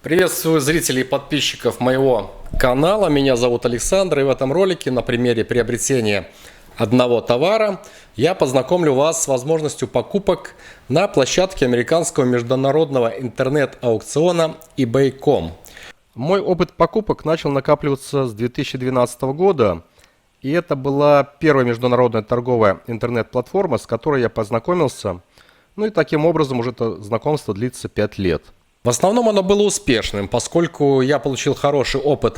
Приветствую зрителей и подписчиков моего канала. Меня зовут Александр, и в этом ролике на примере приобретения одного товара я познакомлю вас с возможностью покупок на площадке американского международного интернет-аукциона eBay.com. Мой опыт покупок начал накапливаться с 2012 года, и это была первая международная торговая интернет-платформа, с которой я познакомился. Ну и таким образом уже это знакомство длится 5 лет. В основном оно было успешным, поскольку я получил хороший опыт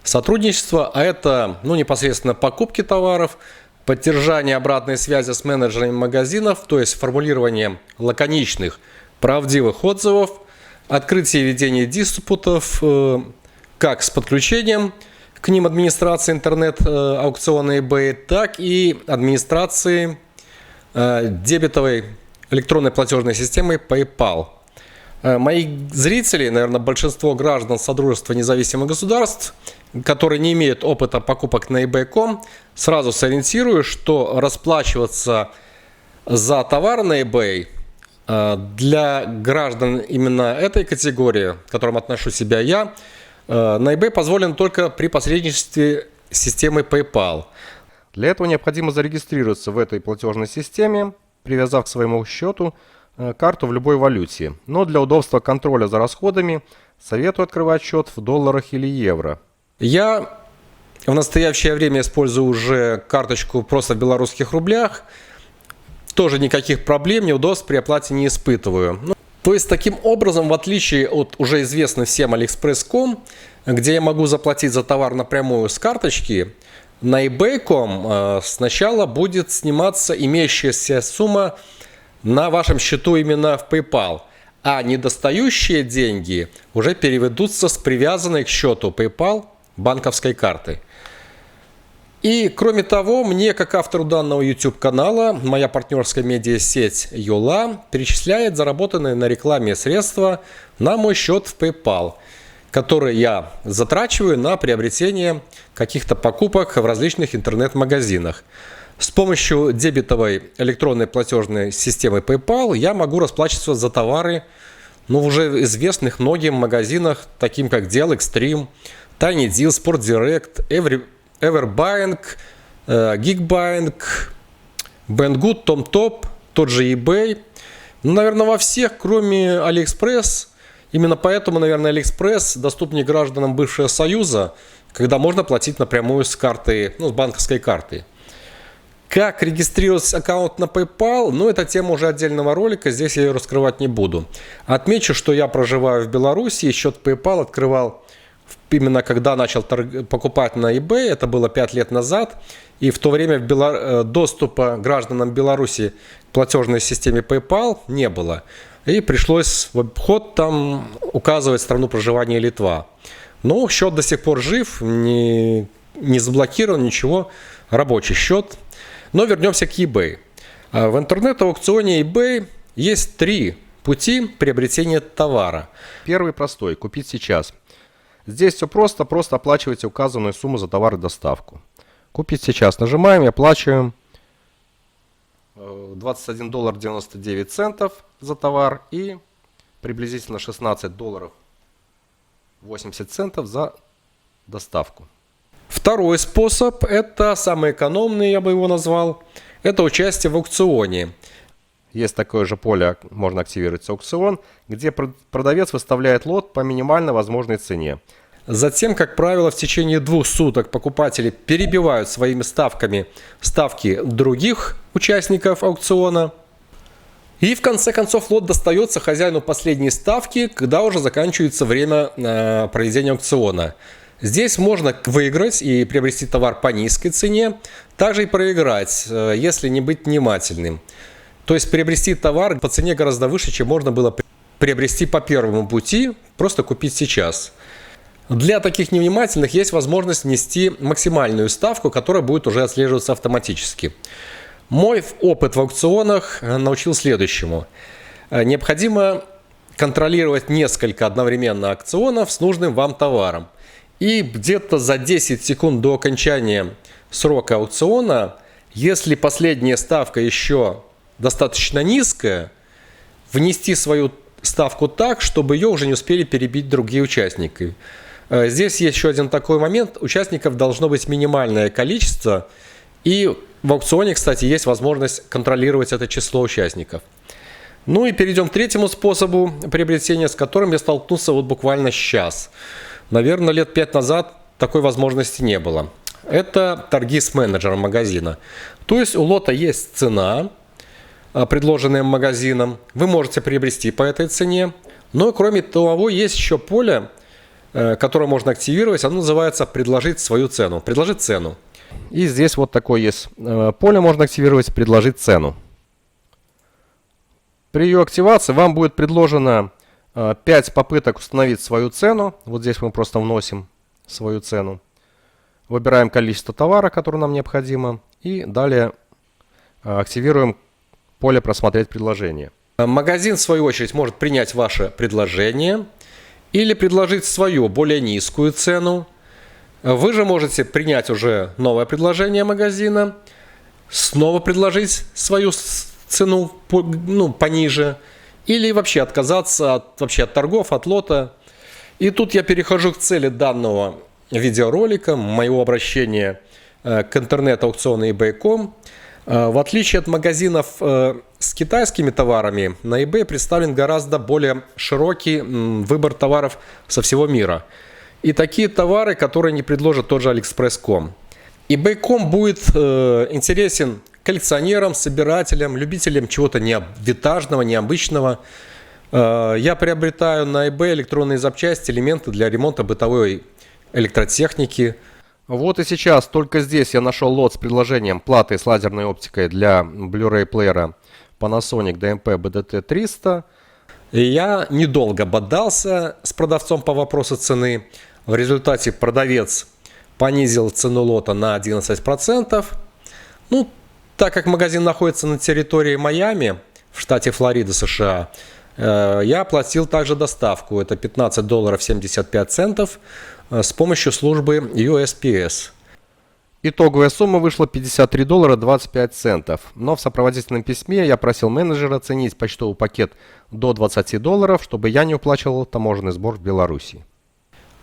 сотрудничества, а это непосредственно покупки товаров, поддержание обратной связи с менеджерами магазинов, то есть формулирование лаконичных, правдивых отзывов, открытие и ведение диспутов, как с подключением к ним администрации интернет-аукциона eBay, так и администрации дебетовой электронной платежной системы PayPal. Мои зрители, наверное, большинство граждан Содружества независимых государств, которые не имеют опыта покупок на eBay.com, сразу сориентирую, что расплачиваться за товар на eBay для граждан именно этой категории, к которым отношу себя я, на eBay позволено только при посредничестве системы PayPal. Для этого необходимо зарегистрироваться в этой платежной системе, привязав к своему счету карту в любой валюте. Но для удобства контроля за расходами советую открывать счет в долларах или евро. Я в настоящее время использую уже карточку просто в белорусских рублях. Тоже никаких проблем, неудобств при оплате не испытываю. То есть таким образом, в отличие от уже известной всем AliExpress.com, где я могу заплатить за товар напрямую с карточки, на eBay.com сначала будет сниматься имеющаяся сумма на вашем счету именно в PayPal, а недостающие деньги уже переведутся с привязанной к счету PayPal банковской карты. И кроме того, мне, как автору данного YouTube канала, моя партнерская медиасеть Юла перечисляет заработанные на рекламе средства на мой счет в PayPal, которые я затрачиваю на приобретение каких-то покупок в различных интернет-магазинах. С помощью дебетовой электронной платежной системы PayPal я могу расплачиваться за товары в уже известных многим магазинах, таким как Dell Extreme, Tiny Deal, Sport Direct, Everbuying, Geekbuying, Banggood, TomTop, тот же eBay. Наверное, во всех, кроме AliExpress. Именно поэтому, наверное, AliExpress доступнее гражданам бывшего Союза, когда можно платить напрямую с карты, с банковской карты. Как регистрировать аккаунт на PayPal, это тема уже отдельного ролика, здесь я ее раскрывать не буду. Отмечу, что я проживаю в Беларуси, и счет PayPal открывал именно когда начал покупать на eBay, это было 5 лет назад, и в то время доступа гражданам Беларуси к платежной системе PayPal не было. И пришлось в обход там указывать страну проживания Литва. Но счет до сих пор жив, не заблокирован, ничего, рабочий счет. Но вернемся к eBay. В интернет-аукционе eBay есть 3 пути приобретения товара. Первый простой – купить сейчас. Здесь все просто оплачивайте указанную сумму за товар и доставку. Купить сейчас нажимаем и оплачиваем $21.99 за товар и приблизительно $16.80 за доставку. Второй способ, это самый экономный, я бы его назвал, это участие в аукционе. Есть такое же поле, можно активировать аукцион, где продавец выставляет лот по минимально возможной цене. Затем, как правило, в течение 2 суток покупатели перебивают своими ставками ставки других участников аукциона. И в конце концов лот достается хозяину последней ставки, когда уже заканчивается время проведения аукциона. Здесь можно выиграть и приобрести товар по низкой цене, также и проиграть, если не быть внимательным. То есть приобрести товар по цене гораздо выше, чем можно было приобрести по первому пути, просто купить сейчас. Для таких невнимательных есть возможность внести максимальную ставку, которая будет уже отслеживаться автоматически. Мой опыт в аукционах научил следующему. Необходимо контролировать несколько одновременно аукционов с нужным вам товаром. И где-то за 10 секунд до окончания срока аукциона, если последняя ставка еще достаточно низкая, внести свою ставку так, чтобы ее уже не успели перебить другие участники. Здесь есть еще один такой момент. Участников должно быть минимальное количество. И в аукционе, кстати, есть возможность контролировать это число участников. Ну и перейдем к третьему способу приобретения, с которым я столкнулся вот буквально сейчас. Наверное, лет 5 назад такой возможности не было. Это торги с менеджером магазина. То есть у лота есть цена, предложенная магазином. Вы можете приобрести по этой цене. Но кроме того, есть еще поле, которое можно активировать. Оно называется «Предложить свою цену». «Предложить цену». И здесь вот такое есть поле, можно активировать «Предложить цену». При ее активации вам будет предложено 5 попыток установить свою цену. Вот здесь мы просто вносим свою цену. Выбираем количество товара, которое нам необходимо. И далее активируем поле «Просмотреть предложение». Магазин, в свою очередь, может принять ваше предложение или предложить свою, более низкую цену. Вы же можете принять уже новое предложение магазина, снова предложить свою цену пониже, или вообще отказаться от торгов, от лота. И тут я перехожу к цели данного видеоролика, моего обращения к интернет-аукциону eBay.com. В отличие от магазинов с китайскими товарами, на eBay представлен гораздо более широкий выбор товаров со всего мира. И такие товары, которые не предложит тот же AliExpress.com. eBay.com будет интересен коллекционерам, собирателям, любителям чего-то винтажного, необычного. Я приобретаю на eBay электронные запчасти, элементы для ремонта бытовой электротехники. Вот и сейчас только здесь я нашел лот с предложением платы с лазерной оптикой для Blu-ray плеера Panasonic DMP BDT-300. И я недолго бодался с продавцом по вопросу цены. В результате продавец понизил цену лота на 11%. Ну, так как магазин находится на территории Майами, в штате Флорида, США, я оплатил также доставку. Это $15.75 с помощью службы USPS. Итоговая сумма вышла $53.25. Но в сопроводительном письме я просил менеджера оценить почтовый пакет до $20, чтобы я не уплачивал таможенный сбор в Беларуси.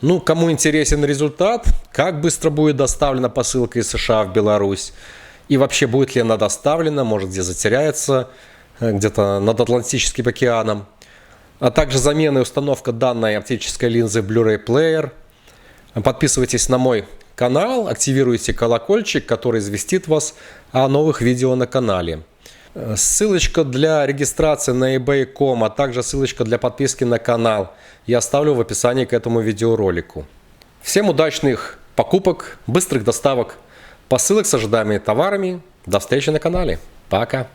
Ну, кому интересен результат, как быстро будет доставлена посылка из США в Беларусь, и вообще будет ли она доставлена, может где затеряется, где-то над Атлантическим океаном, а также замена и установка данной оптической линзы Blu-ray плеер. Подписывайтесь на мой канал, активируйте колокольчик, который известит вас о новых видео на канале. Ссылочка для регистрации на eBay.com, а также ссылочка для подписки на канал я оставлю в описании к этому видеоролику. Всем удачных покупок, быстрых доставок, посылок с ожидаемыми товарами. До встречи на канале. Пока.